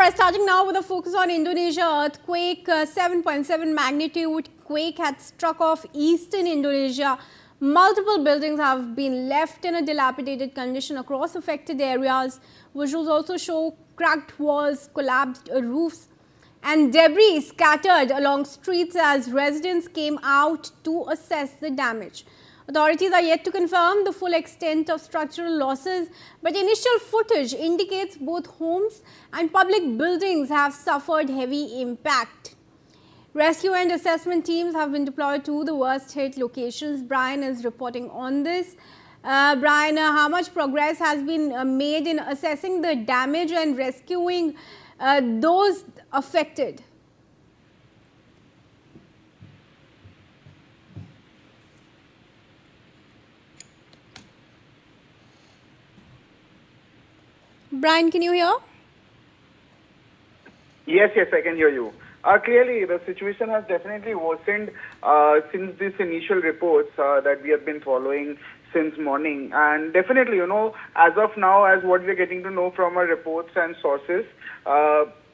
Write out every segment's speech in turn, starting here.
right, starting now with a focus on Indonesia. Earthquake 7.7 magnitude quake had struck off eastern Indonesia. Multiple buildings have been left in a dilapidated condition across affected areas. Visuals also show cracked walls, collapsed roofs, and debris scattered along streets as residents came out to assess the damage. Authorities are yet to confirm the full extent of structural losses, but initial footage indicates both homes and public buildings have suffered heavy impact. Rescue and assessment teams have been deployed to the worst hit locations. Brian is reporting on this. Brian, how much progress has been made in assessing the damage and rescuing those affected? Brian, can you hear? Yes, I can hear you. Clearly, the situation has definitely worsened since these initial reports that we have been following since morning. And definitely, as of now, as what we're getting to know from our reports and sources,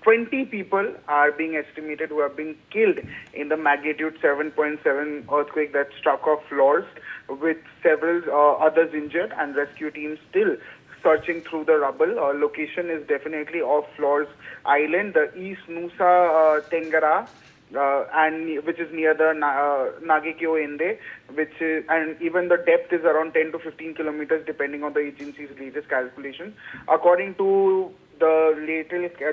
20 people are being estimated who have been killed in the magnitude 7.7 earthquake that struck off floors, with several others injured, and rescue teams still searching through the rubble. Location is definitely off Flores Island, the East Nusa Tenggara, and which is near the Nagekyo Ende, and even the depth is around 10 to 15 kilometers depending on the agency's latest calculation. According to the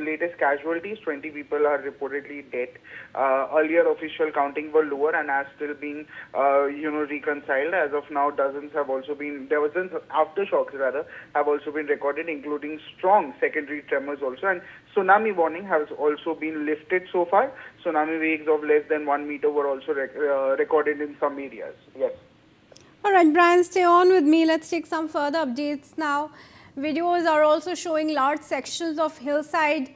latest casualties, 20 people are reportedly dead. Earlier official counting were lower and are still being, reconciled. As of now, dozens have also been, aftershocks rather, have also been recorded, including strong secondary tremors also. And tsunami warning has also been lifted so far. Tsunami waves of less than 1 meter were also recorded in some areas. Yes. All right, Brian, stay on with me. Let's take some further updates now. Videos are also showing large sections of hillside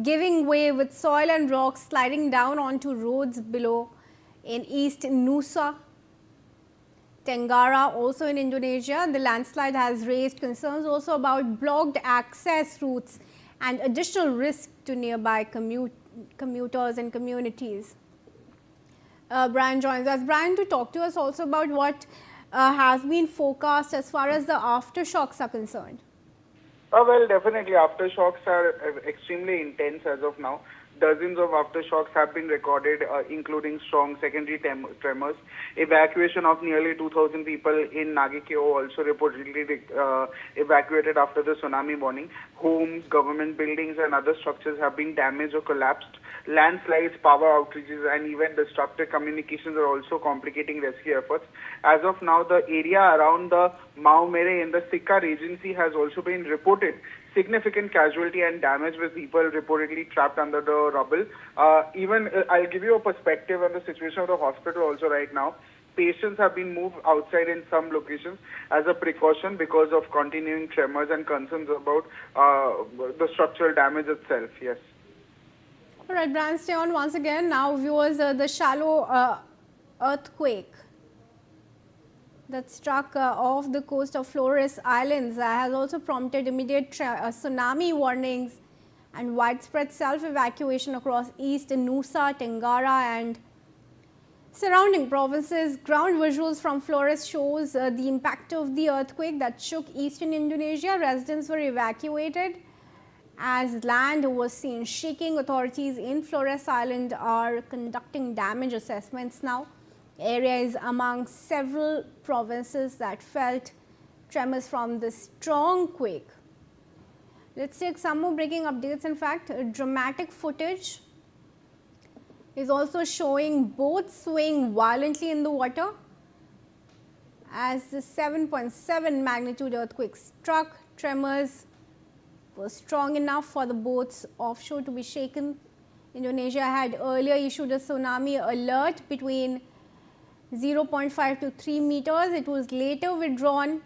giving way, with soil and rocks sliding down onto roads below in East Nusa Tenggara, also in Indonesia. The landslide has raised concerns also about blocked access routes and additional risk to nearby commuters and communities. Brian joins us. Brian, to talk to us also about what has been forecast as far as the aftershocks are concerned. Well, definitely aftershocks are extremely intense as of now. Dozens of aftershocks have been recorded, including strong secondary tremors. Evacuation of nearly 2,000 people in Nagekyo also reportedly evacuated after the tsunami warning. Homes, government buildings and other structures have been damaged or collapsed. Landslides, power outages and even disrupted communications are also complicating rescue efforts. As of now, the area around the Maumere in the Sikar Regency has also been reported significant casualty and damage, with people reportedly trapped under the rubble. I'll give you a perspective on the situation of the hospital also right now. Patients have been moved outside in some locations as a precaution because of continuing tremors and concerns about the structural damage itself. Yes. All right, Brian, stay on once again. Now, viewers, the shallow earthquake that struck off the coast of Flores Islands has also prompted immediate tsunami warnings and widespread self-evacuation across East Nusa Tenggara and surrounding provinces. Ground visuals from Flores shows the impact of the earthquake that shook eastern Indonesia. Residents were evacuated as land was seen shaking. Authorities in Flores Island are conducting damage assessments now. Area is among several provinces that felt tremors from the strong quake. Let's take some more breaking updates. In fact, dramatic footage is also showing boats swaying violently in the water as the 7.7 magnitude earthquake struck. Tremors were strong enough for the boats offshore to be shaken. Indonesia had earlier issued a tsunami alert between 0.5 to 3 meters. It was later withdrawn.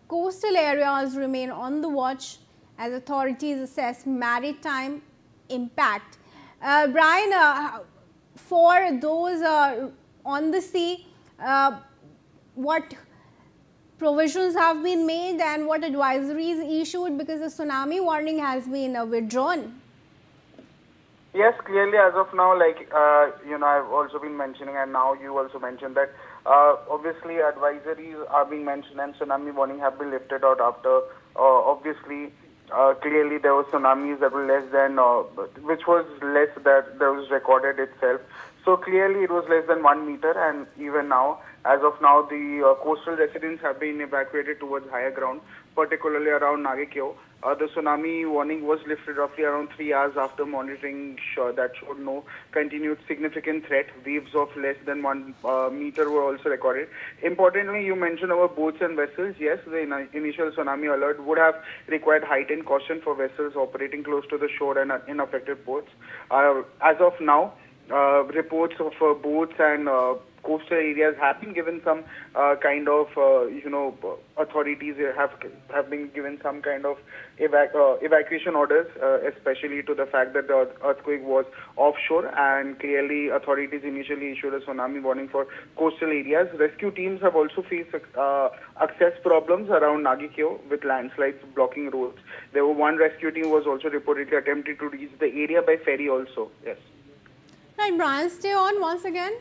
Coastal areas remain on the watch as authorities assess maritime impact. Brian, for those on the sea, what provisions have been made and what advisories issued, because the tsunami warning has been withdrawn? Yes, clearly as of now, I've also been mentioning, and now you also mentioned that obviously advisories are being mentioned and tsunami warning have been lifted out after obviously clearly there were tsunamis that were less than which was less that was recorded itself. So clearly it was less than 1 meter, and even now, as of now, the coastal residents have been evacuated towards higher ground, particularly around Nagikyo. The tsunami warning was lifted roughly around 3 hours after monitoring that showed no continued significant threat. Waves of less than 1 meter were also recorded. Importantly, you mentioned about boats and vessels. Yes, the initial tsunami alert would have required heightened caution for vessels operating close to the shore and in affected ports. As of now, reports of boats and coastal areas have been given some kind of authorities have been given some kind of evacuation orders, especially to the fact that the earthquake was offshore, and clearly authorities initially issued a tsunami warning for coastal areas. Rescue teams have also faced access problems around Nagikyo with landslides blocking roads. There were one rescue team was also reportedly attempting to reach the area by ferry also. Yes. Right, Brian, stay on once again.